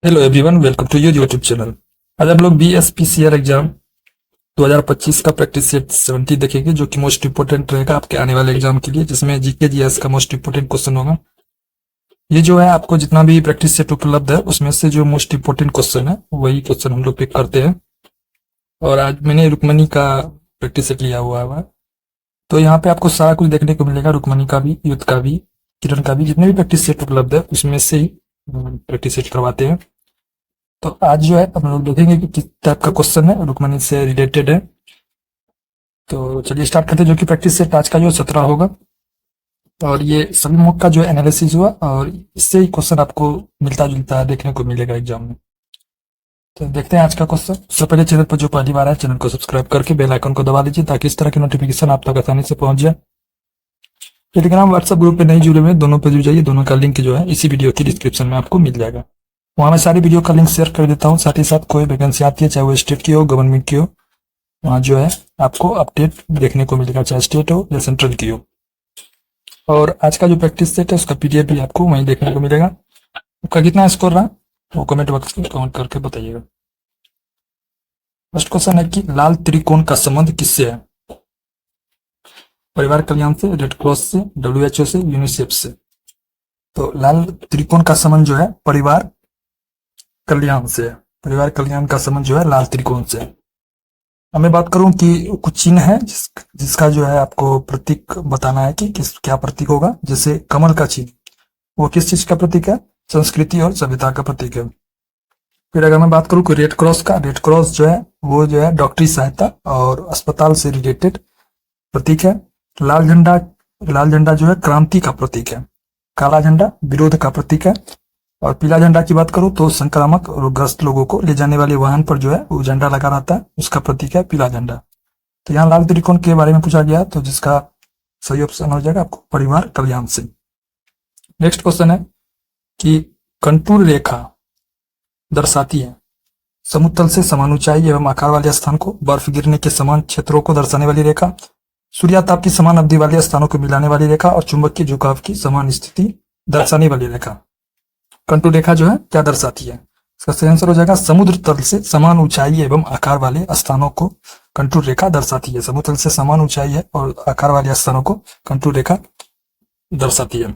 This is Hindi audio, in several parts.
Hello everyone, welcome to your YouTube channel. आज हम लोग BSPCR एग्जाम 2025 का प्रैक्टिस सेट 70 देखेंगे, जो कि मोस्ट इंपोर्टेंट रहेगा आपके आने वाले एग्जाम के लिए, जिसमें जीके जीएस का मोस्ट इंपोर्टेंट क्वेश्चन होगा। ये जो है आपको जितना भी प्रैक्टिस सेट उपलब्ध है उसमें से जो मोस्ट इंपोर्टेंट क्वेश्चन है वही क्वेश्चन हम लोग पिक करते हैं। और आज मैंने रुक्मणी का प्रैक्टिस सेट लिया हुआ है, तो यहाँ पे आपको सारा कुछ देखने को मिलेगा, रुक्मणी का भी, युद्ध का भी, किरण का भी, जितने भी प्रैक्टिस सेट उपलब्ध है उसमें से ही प्रैक्टिस सेट करवाते हैं। तो आज जो है हम लोग देखेंगे कि किस टाइप का क्वेश्चन है, रुक्मणी से रिलेटेड है। तो चलिए स्टार्ट करते हैं। जो कि प्रैक्टिस सेट आज का जो 17 होगा, और ये सभी मॉक का जो एनालिसिस हुआ, और इससे ही क्वेश्चन आपको मिलता जुलता देखने को मिलेगा एग्जाम में। तो देखते हैं आज का क्वेश्चन। सबसे पहले चैनल पर जो पहली बार है, चैनल को सब्सक्राइब करके बेल आइकन को दबा लीजिए, ताकि इस तरह की नोटिफिकेशन आप तक आसानी से पहुंच जाए। टेलीग्राम व्हाट्सएप ग्रुप पे नहीं जुड़े हुए, दोनों पे जुड़ जाइए। दोनों का लिंक जो है इसी वीडियो की डिस्क्रिप्शन में आपको मिल जाएगा। वहां मैं सारी वीडियो का लिंक शेयर कर देता हूँ। साथ ही साथ कोई वैकेंसी आती है, चाहे वो स्टेट की हो, गवर्नमेंट की हो, वहाँ जो है आपको अपडेट देखने को मिलेगा, चाहे स्टेट हो या सेंट्रल की हो। और आज का जो प्रैक्टिस सेट है उसका पीडीएफ भी आपको वहीं देखने को मिलेगा। आपका कितना स्कोर रहा वो कमेंट बॉक्स में कमेंट करके बताइएगा। फर्स्ट क्वेश्चन है कि लाल त्रिकोण का संबंध किससे है? परिवार कल्याण से, रेड क्रॉस से, WHO से, यूनिसेफ से। तो लाल त्रिकोण का संबंध जो है परिवार कल्याण से है। परिवार कल्याण का संबंध जो है लाल त्रिकोण से है। अब मैं बात करूं कि कुछ चिन्ह है जिसका जो है आपको प्रतीक बताना है कि क्या प्रतीक होगा। जैसे कमल का चिन्ह, वो किस चीज का प्रतीक है? संस्कृति और सभ्यता का प्रतीक है। फिर अगर मैं बात करूं कि रेड क्रॉस का, रेड क्रॉस जो है वो जो है डॉक्टरी सहायता और अस्पताल से रिलेटेड प्रतीक है। लाल झंडा जो है क्रांति का प्रतीक है। काला झंडा विरोध का प्रतीक है। और पीला झंडा की बात करूं तो संक्रामक और ग्रस्त लोगों को ले जाने वाले वाहन पर जो है वो झंडा लगा रहता है, उसका प्रतीक है पीला झंडा। तो यहाँ लाल त्रिकोण के बारे में पूछा गया, तो जिसका सही ऑप्शन हो जाएगा आपको परिवार कल्याण से। नेक्स्ट क्वेश्चन है कि कंटूर रेखा दर्शाती है समुतल से समान ऊंचाई एवं आकार वाले स्थान को, बर्फ गिरने के समान क्षेत्रों को दर्शाने वाली रेखा, सूर्याताप की समान अवधि वाले स्थानों को मिलाने वाली रेखा, और चुंबकीय झुकाव की समान स्थिति दर्शाने वाली रेखा। कंटूर रेखा जो है क्या दर्शाती है? इसका सही आंसर हो जाएगा समुद्र तल से समान ऊंचाई एवं आकार वाले स्थानों को कंटूर रेखा दर्शाती है। समुद्र तल से समान ऊंचाई है और आकार वाले स्थानों को कंटूर रेखा दर्शाती है।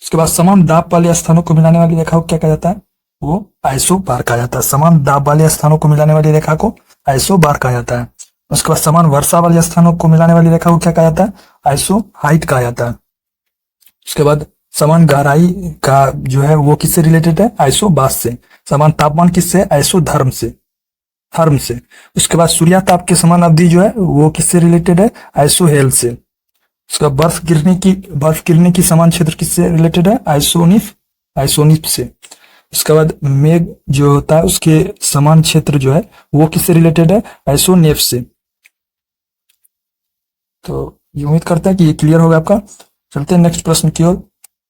उसके बाद समान दाब वाले स्थानों को मिलाने वाली रेखा को क्या कहा जाता है? वो आइसोबार कहा जाता है। समान दाब वाले स्थानों को मिलाने वाली रेखा को आइसोबार कहा जाता है। उसके बाद समान वर्षा वाले स्थानों को मिलाने वाली रेखा को क्या कहा जाता है? आइसो हाइट कहा जाता है। उसके बाद समान गहराई का जो है वो किससे रिलेटेड है? आइसोबास से। समान तापमान किससे? आइसोधर्म से, थर्म से। उसके बाद सूर्याताप के समान अवधि जो है वो किससे रिलेटेड है? आइसोहेल से। उसका बर्फ गिरने की समान क्षेत्र किससे रिलेटेड है? आइसोनिफ से। उसके बाद मेघ जो होता है उसके समान क्षेत्र जो है वो किससे रिलेटेड है? आइसोनेफ से। तो ये उम्मीद करते हैं कि ये क्लियर होगा आपका। चलते हैं नेक्स्ट प्रश्न की ओर।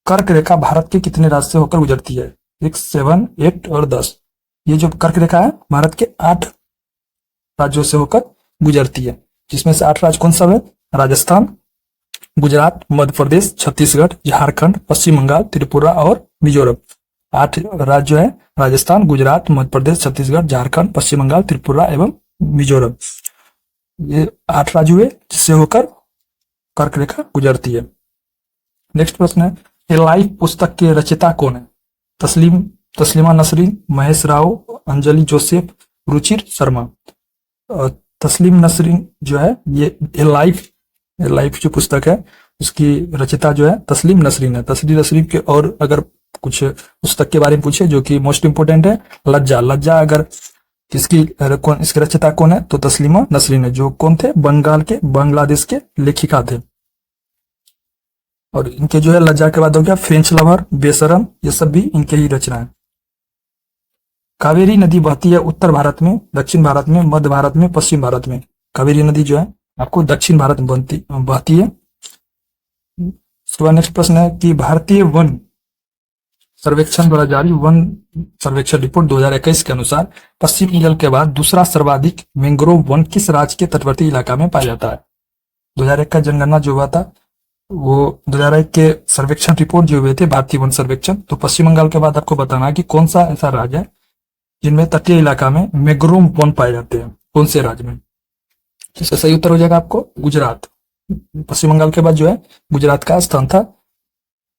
कर्क रेखा भारत के कितने राज्य से होकर गुजरती है? 6, 7, 8 और 10। ये जो कर्क रेखा है भारत के 8 राज्यों से होकर गुजरती है, जिसमें से 8 राज्य कौन सा है? राजस्थान, गुजरात, मध्य प्रदेश, छत्तीसगढ़, झारखंड, पश्चिम बंगाल, त्रिपुरा और मिजोरम। 8 राज्य है, राजस्थान, गुजरात, मध्य प्रदेश, छत्तीसगढ़, झारखंड, पश्चिम बंगाल, त्रिपुरा एवं मिजोरम। ये 8 राज्य हुए जिससे होकर कर्क रेखा गुजरती है। नेक्स्ट प्रश्न है, ए लाइफ पुस्तक के रचयिता कौन है? तस्लीमा नसरीन, महेश राव, अंजलि जोसेफ, रुचिर शर्मा। तस्लीम नसरीन जो है ये ए लाइफ जो पुस्तक है उसकी रचयिता जो है तस्लीम नसरीन है। तस्लीम नसरीन के और अगर कुछ पुस्तक के बारे में पूछे जो कि मोस्ट इंपोर्टेंट है, लज्जा अगर इसकी रचयिता कौन है तो तस्लीमा नसरीन है, जो कौन थे? बांग्लादेश के लेखिका थे। और इनके जो है लज्जा के बाद हो गया फ्रेंच लवर, बेशरम, ये सब भी इनके ही रचना है। कावेरी नदी बहती है उत्तर भारत में, दक्षिण भारत में, मध्य भारत में, पश्चिम भारत में। कावेरी नदी जो है आपको दक्षिण भारत में बहती है। उसके बाद नेक्स्ट प्रश्न है कि भारतीय वन सर्वेक्षण द्वारा जारी वन सर्वेक्षण रिपोर्ट 2021 के अनुसार पश्चिम बंगाल के बाद दूसरा सर्वाधिक मैंग्रोव वन किस राज्य के तटवर्ती इलाका में पाया जाता है? 2001 का जनगणना जो हुआ था वो 2001 के सर्वेक्षण रिपोर्ट जो हुए थे, भारतीय वन सर्वेक्षण, तो पश्चिम बंगाल के बाद आपको बताना है कि कौन सा ऐसा राज्य है जिनमें तटीय इलाका में मैंग्रोव वन पाए जाते हैं, कौन से राज्य में। तो इसका सही उत्तर हो जाएगा आपको गुजरात। पश्चिम बंगाल के बाद जो है गुजरात का स्थान था।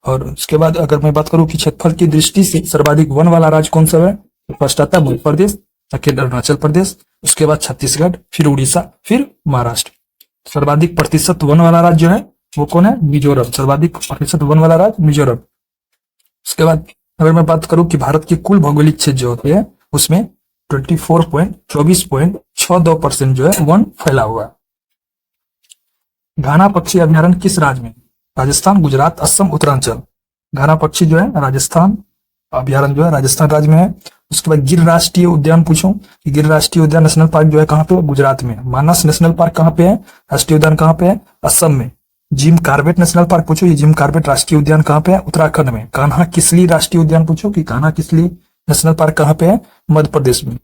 और उसके बाद अगर मैं बात करूं कि क्षेत्रफल की दृष्टि से सर्वाधिक वन वाला राज्य कौन सा है, तो फर्स्ट आता है मध्य प्रदेश, सेकेंड अरुणाचल प्रदेश, उसके बाद छत्तीसगढ़, फिर उड़ीसा, फिर महाराष्ट्र। सर्वाधिक प्रतिशत वन वाला राज्य जो है वो कौन है, मिजोरम। सर्वाधिक प्रतिशत वन वाला राज्य मिजोरम। उसके बाद अगर मैं बात करूं कि भारत के कुल भौगोलिक क्षेत्र जो होते हैं उसमें 24.62% जो है वन फैला हुआ है। घाना पक्षी अभ्यारण्य किस राज्य में, राजस्थान, गुजरात, असम, उत्तरांचल। घाना पक्षी जो है राजस्थान अभ्यारण्य जो है राजस्थान राज्य में है। उसके बाद गिर राष्ट्रीय उद्यान पूछूं कि गिर राष्ट्रीय उद्यान नेशनल पार्क जो है कहाँ पे, गुजरात में। मानस नेशनल पार्क कहाँ पे है, राष्ट्रीय उद्यान कहाँ पे है, असम में। जिम कार्बेट नेशनल पार्क पूछो, ये जिम कार्बेट राष्ट्रीय उद्यान कहाँ पे है, उत्तराखंड में। कान्हा किसली राष्ट्रीय उद्यान पूछो कि कान्हा किसली नेशनल पार्क कहाँ पे है, मध्य प्रदेश में।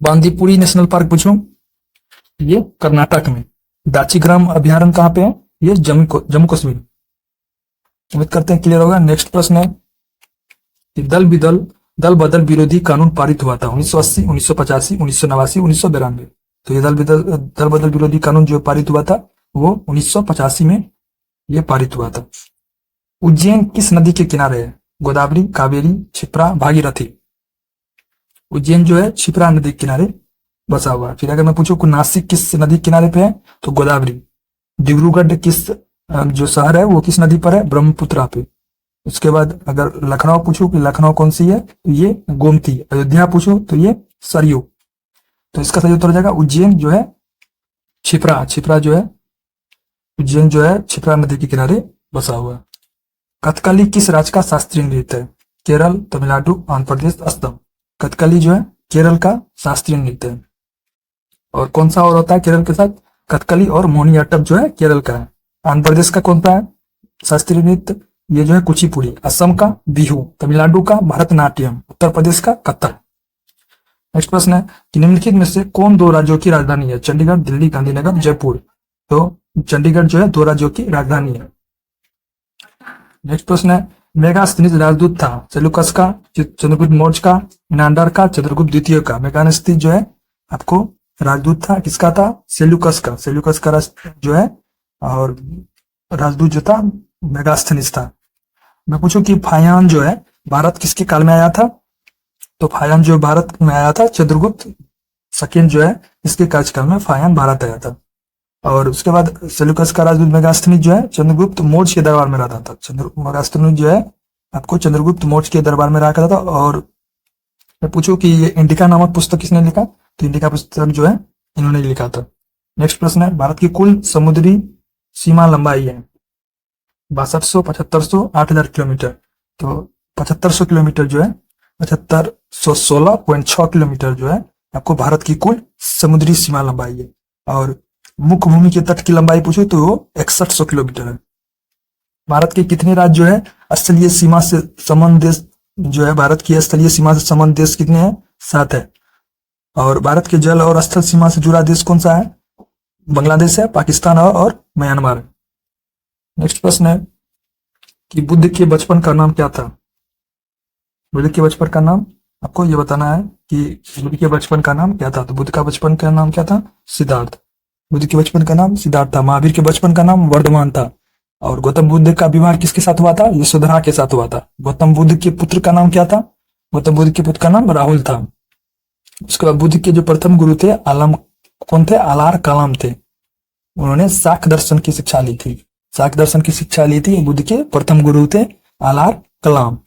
बांदीपुरी नेशनल पार्क पूछो, ये कर्नाटक में। दाचीग्राम अभ्यारण्य कहाँ पे है, ये जम्मू कश्मीर। उम्मीद करते हैं क्लियर होगा। नेक्स्ट प्रश्न है कि दल बदल विरोधी कानून पारित हुआ था 1980, 1985, 1989, 1992। तो ये दल बदल विरोधी कानून जो पारित हुआ था वो 1985 में ये पारित हुआ था। उज्जैन किस नदी के किनारे है, गोदावरी, कावेरी, क्षिप्रा, भागीरथी। उज्जैन जो है क्षिप्रा नदी के किनारे बसा हुआ है। फिर अगर मैं पूछूं नासिक किस नदी के किनारे पे है, तो गोदावरी। डिब्रूगढ़ किस जो शहर है वो किस नदी पर है, ब्रह्मपुत्रा पे। उसके बाद अगर लखनऊ पूछूं कि लखनऊ कौन सी है, तो ये गोमती। अयोध्या पूछूं तो ये सरयू। तो इसका सही उत्तर हो जाएगा उज्जैन जो है क्षिप्रा जो है उज्जैन जो है क्षिप्रा नदी के किनारे बसा हुआ है। कथकली किस राज्य का शास्त्रीय नृत्य है, केरल, तमिलनाडु, आंध्र प्रदेश, असम। कथकली जो है केरल का शास्त्रीय नृत्य है। और कौन सा और होता है केरल के साथ, कथकली और मोहिनीअट्टम जो है केरल का है। आंध्र प्रदेश का कौन सा है शास्त्रीय नृत्य, ये जो है कुचिपुड़ी। असम का बिहू, तमिलनाडु का भरतनाट्यम, उत्तर प्रदेश का कथक। नेक्स्ट प्रश्न है कि निम्नलिखित में से कौन दो राज्यों की राजधानी है, चंडीगढ़, दिल्ली, गांधीनगर, जयपुर। तो चंडीगढ़ जो है दो राज्यों की राजधानी है। नेक्स्ट प्रश्न है मेगास्थनीज राजदूत था, सेल्यूकस का, चंद्रगुप्त मौर्य का, मिनांडर का, चंद्रगुप्त द्वितीय का। मेगास्थनीज जो है आपको राजदूत था, किसका था, सेल्यूकस का। सेल्यूकस का जो है और राजदूत जो था मेगास्थनीज था। मैं पूछूं कि फायान जो है भारत किसके काल में आया था, तो फायान जो भारत में आया था चंद्रगुप्त सेकंड जो है इसके कार्यकाल में फायान भारत आया था। और उसके बाद सेल्यूकस का राजदूत मेगास्थनीज जो है चंद्रगुप्त मौर्य के दरबार में रहता था। मेगास्थनीज जो है आपको चंद्रगुप्त मौर्य के दरबार में रहा करता था। और मैं पूछूं कि ये इंडिका नामक पुस्तक किसने लिखा, तो इंडिका पुस्तक जो है इन्होंने लिखा था। नेक्स्ट प्रश्न है भारत की कुल समुद्री सीमा लंबाई है 6200, 7500, 8000 किलोमीटर। तो 7500 किलोमीटर जो है 7516.6 किलोमीटर जो है आपको भारत की कुल समुद्री सीमा लंबाई है। और मुख्य भूमि के तट की लंबाई पूछो तो वो 6100 किलोमीटर है। भारत के कितने राज्य जो है स्थलीय सीमा से संबंध देश जो है, भारत की स्थलीय सीमा से संबंध देश कितने हैं, 7 है। और भारत के जल और स्थल सीमा से जुड़ा देश कौन सा है, बांग्लादेश है, पाकिस्तान है और म्यांमार है। नेक्स्ट प्रश्न है कि बुद्ध के बचपन का नाम क्या था। बुद्ध के बचपन का नाम आपको ये बताना है कि बुद्ध के बचपन का नाम क्या था। तो बुद्ध का बचपन का नाम क्या था, सिद्धार्थ। बुद्ध के बचपन का नाम सिद्धार्थ था। महावीर के बचपन का नाम वर्धमान था। और गौतम बुद्ध का विवाह किसके साथ हुआ था, यशोधरा के साथ हुआ था। गौतम बुद्ध के पुत्र का नाम क्या था, गौतम बुद्ध के पुत्र का नाम राहुल था। उसके बाद बुद्ध के जो प्रथम गुरु थे आलम कौन थे, आलार कलाम थे। उन्होंने शाक्त दर्शन की शिक्षा ली थी। शाक्त दर्शन की शिक्षा ली थी बुद्ध के प्रथम गुरु थे आलार कलाम।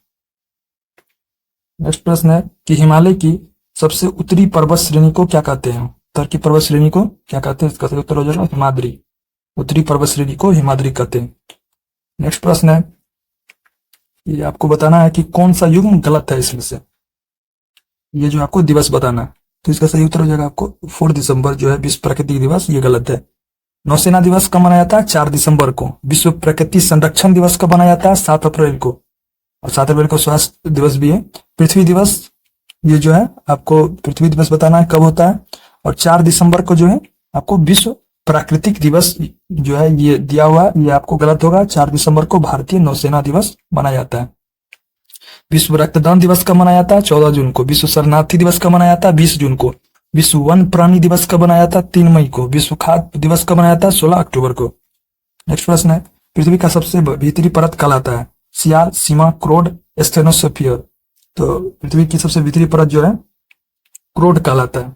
नेक्स्ट प्रश्न है कि हिमालय की सबसे उत्तरी पर्वत श्रेणी को क्या कहते हैं। उत्तर की पर्वत श्रेणी को क्या कहते हैं, इसका सही उत्तर हो जाएगा हिमाद्री। उत्तरी पर्वत श्रेणी को हिमाद्री कहते हैं। नेक्स्ट प्रश्न है ये आपको बताना है कि कौन सा युग्म गलत है इसमें से। ये जो आपको दिवस बताना है तो इसका सही उत्तर हो जाएगा आपको 4 दिसंबर जो है विश्व प्रकृति दिवस, ये गलत है। नौसेना दिवस कब मनाया जाता है, 4 दिसंबर को। विश्व प्रकृति संरक्षण दिवस कब मनाया जाता है, 7 अप्रैल को। और 7 अप्रैल को स्वास्थ्य दिवस भी है। पृथ्वी दिवस ये जो है आपको पृथ्वी दिवस बताना है कब होता है। और 4 दिसंबर को जो है आपको विश्व प्राकृतिक दिवस जो है ये दिया हुआ, ये आपको गलत होगा। 4 दिसंबर को भारतीय नौसेना दिवस मनाया जाता है। विश्व रक्तदान दिवस कब मनाया जाता है? 14 जून को। विश्व शरणार्थी दिवस कब मनाया जाता है? 20 जून को। विश्व वन प्राणी दिवस कब मनाया जाता है? 3 मई को। विश्व खाद्य दिवस कब मनाया जाता है? 16 अक्टूबर को। नेक्स्ट प्रश्न है, पृथ्वी का सबसे भीतरी परत कहलाता है? सियाल, सीमा, क्रोड, स्टेनोस्फीयर। तो पृथ्वी की सबसे भीतरी परत जो है क्रोड कहलाता है।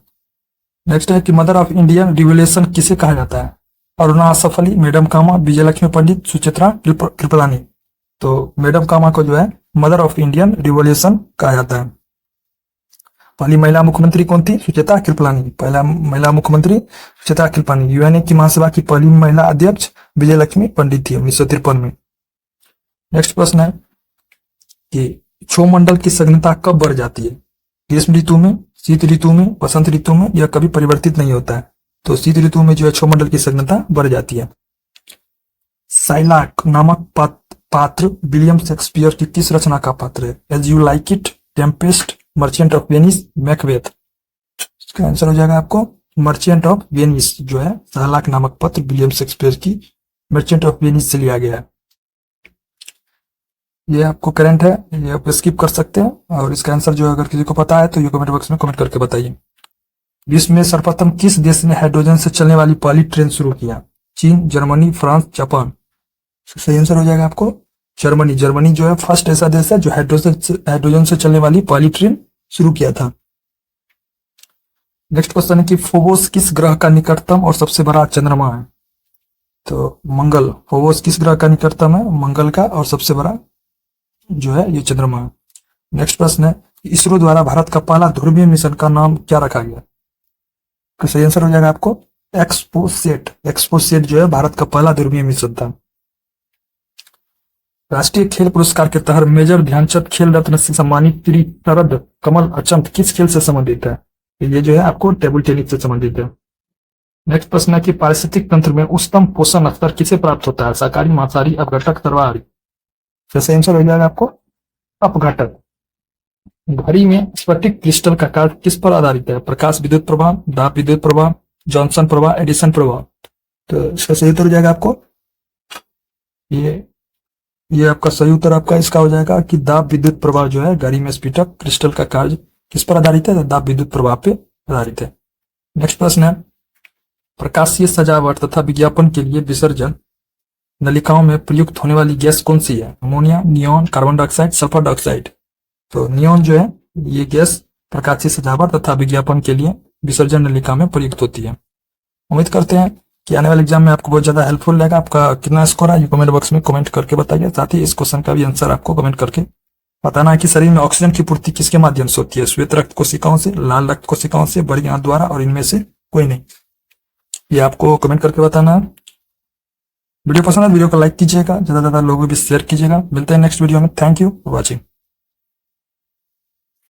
नेक्स्ट है कि मदर ऑफ इंडियन रिवोल्यूशन किसे कहा जाता है? अरुणा आसफ अली, मैडम कामा, विजयलक्ष्मी पंडित, सुचित्रा कृपलानी। तो मैडम कामा को जो है मदर ऑफ इंडियन रिवोल्यूशन कहा जाता है। पहली महिला मुख्यमंत्री कौन थी? सुचित्रा कृपलानी। पहला महिला मुख्यमंत्री सुचित्रा कृपलानी। यूएनए की महासभा की पहली महिला अध्यक्ष विजयलक्ष्मी पंडित थी 1953 में। नेक्स्ट प्रश्न है कि क्षोमंडल की सघनता कब बढ़ जाती है? ग्रीष्म ऋतु में, शीत ऋतु में, वसंत ऋतु में, यह कभी परिवर्तित नहीं होता है। तो शीत ऋतु में जो है क्षोमंडल की सघनता बढ़ जाती है। साइलाक नामक पात्र विलियम शेक्सपियर की किस रचना का पात्र है? As you like it, Tempest, Merchant of Venice, Macbeth. इसका आंसर हो जाएगा आपको मर्चेंट ऑफ वेनिस, जो है साइलाक नामक पत्र विलियम शेक्सपियर की मर्चेंट ऑफ वेनिस से लिया गया है। ये आपको करंट है, ये आप स्किप कर सकते हैं। और इसका आंसर जो है अगर किसी को पता है तो ये कमेंट बॉक्स में कमेंट करके बताइए। विश्व में सर्वप्रथम किस देश ने हाइड्रोजन से चलने वाली पहली ट्रेन शुरू किया? चीन, जर्मनी, फ्रांस, जापान। सही आंसर हो जाएगा आपको जर्मनी। जर्मनी जो है फर्स्ट ऐसा देश है जो हाइड्रोजन से चलने वाली पहली ट्रेन शुरू किया था। नेक्स्ट क्वेश्चन है कि फोबोस किस ग्रह का निकटतम और सबसे बड़ा चंद्रमा है? तो मंगल। फोबोस किस ग्रह का निकटतम है? मंगल का, और सबसे बड़ा जो है ये चंद्रमा है। नेक्स्ट प्रश्न है, इसरो द्वारा भारत का पहला ध्रुवीय मिशन का नाम क्या रखा गया? तो सही आंसर हो जाएगा आपको एक्सपोसेट। एक्सपोसेट जो है भारत का पहला ध्रुवीय मिशन था। राष्ट्रीय खेल पुरस्कार के तहत मेजर ध्यानचंद खेल रत्न से सम्मानित त्रिशरद कमल अचंत किस खेल से संबंधित है? ये जो है आपको टेबल टेनिस से संबंधित है। नेक्स्ट प्रश्न है कि पारिस्थितिक तंत्र में उच्चतम पोषण स्तर किसे प्राप्त होता है? शाकाहारी, मांसाहारी, अपघटक, सर्वाहारी। सही आंसर हो जाएगा आपको अपघटक। घड़ी में स्फटिक क्रिस्टल का कार्य किस पर आधारित है? प्रकाश विद्युत प्रभाव, दाब विद्युत प्रभाव, जॉनसन प्रभाव, एडिसन प्रभाव। तो इसका सही उत्तर हो जाएगा आपको ये आपका सही उत्तर आपका इसका हो जाएगा कि दाब विद्युत प्रभाव जो है घड़ी में स्फटिक क्रिस्टल का कार्य किस पर आधारित है? दाब विद्युत प्रभाव पे आधारित है। नेक्स्ट प्रश्न है, प्रकाशीय सजावट तथा विज्ञापन के लिए विसर्जन नलिकाओं में प्रयुक्त होने वाली गैस कौन सी है? Ammonia, neon, carbon dioxide, sulphur dioxide. तो नियॉन जो है ये गैस प्रकाशीय सजावट तथा विज्ञापन के लिए विसर्जन नलिका में प्रयुक्त होती है। उम्मीद करते हैं कि आने वाले एग्जाम में आपको बहुत ज्यादा हेल्पफुल रहेगा। आपका कितना स्कोर है ये कमेंट बॉक्स में कमेंट करके बताइए। साथ ही इस क्वेश्चन का भी आंसर आपको कमेंट करके बताना है कि शरीर में ऑक्सीजन की पूर्ति किसके माध्यम से होती है? श्वेत रक्त कोशिकाओं से, लाल रक्त कोशिकाओं से, बड़ी आंत द्वारा, और इनमें से कोई नहीं। ये आपको कमेंट करके बताना है। वीडियो पसंद है वीडियो को लाइक कीजिएगा, ज्यादा से ज्यादा लोगों को भी शेयर कीजिएगा। मिलते हैं नेक्स्ट वीडियो में। Thank you for watching.